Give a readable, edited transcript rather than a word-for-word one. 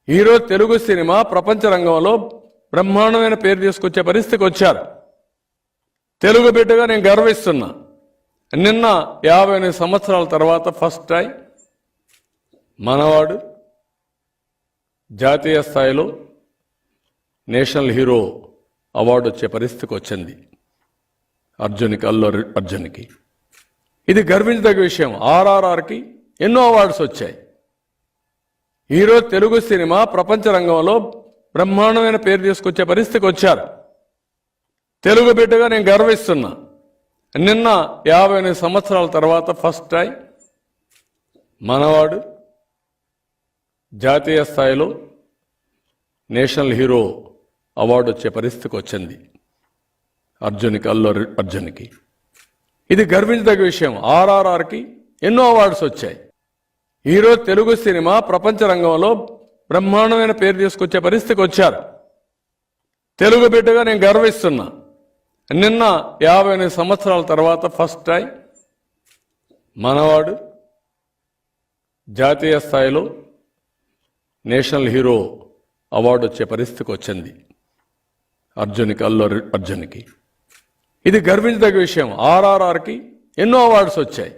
ఈరోజు తెలుగు సినిమా ప్రపంచ రంగంలో బ్రహ్మాండమైన పేరు తీసుకొచ్చే పరిస్థితికి వచ్చారు. తెలుగు బిడ్డగా నేను గర్విస్తున్నా. నిన్న 58 సంవత్సరాల తర్వాత ఫస్ట్ టైం మనవాడు జాతీయ స్థాయిలో నేషనల్ హీరో అవార్డు వచ్చే పరిస్థితికి వచ్చింది. అల్లు అర్జున్కి ఇది గర్వించదగ్గ విషయం. ఆర్ఆర్ఆర్కి ఎన్నో అవార్డ్స్ వచ్చాయి. ఈరోజు తెలుగు సినిమా ప్రపంచ రంగంలో బ్రహ్మాండమైన పేరు తీసుకొచ్చే పరిస్థితికి వచ్చారు. తెలుగు బిడ్డగా నేను గర్విస్తున్నా. నిన్న 58 సంవత్సరాల తర్వాత ఫస్ట్ టైం మనవాడు జాతీయ స్థాయిలో నేషనల్ హీరో అవార్డు వచ్చే పరిస్థితికి వచ్చింది. అల్లు అర్జున్కి ఇది గర్వించదగ్గ విషయం. ఆర్ఆర్ఆర్కి ఎన్నో అవార్డ్స్ వచ్చాయి. ఈరోజు తెలుగు సినిమా ప్రపంచ రంగంలో బ్రహ్మాండమైన పేరు తీసుకొచ్చే పరిస్థితికి వచ్చారు. తెలుగు బిడ్డగా నేను గర్విస్తున్నా. నిన్న 58 సంవత్సరాల తర్వాత ఫస్ట్ టైం మనవాడు జాతీయ స్థాయిలో నేషనల్ హీరో అవార్డు వచ్చే పరిస్థితికి వచ్చింది. అల్లు అర్జున్కి ఇది గర్వించదగ్గ విషయం. ఆర్ఆర్ఆర్కి ఎన్నో అవార్డ్స్ వచ్చాయి.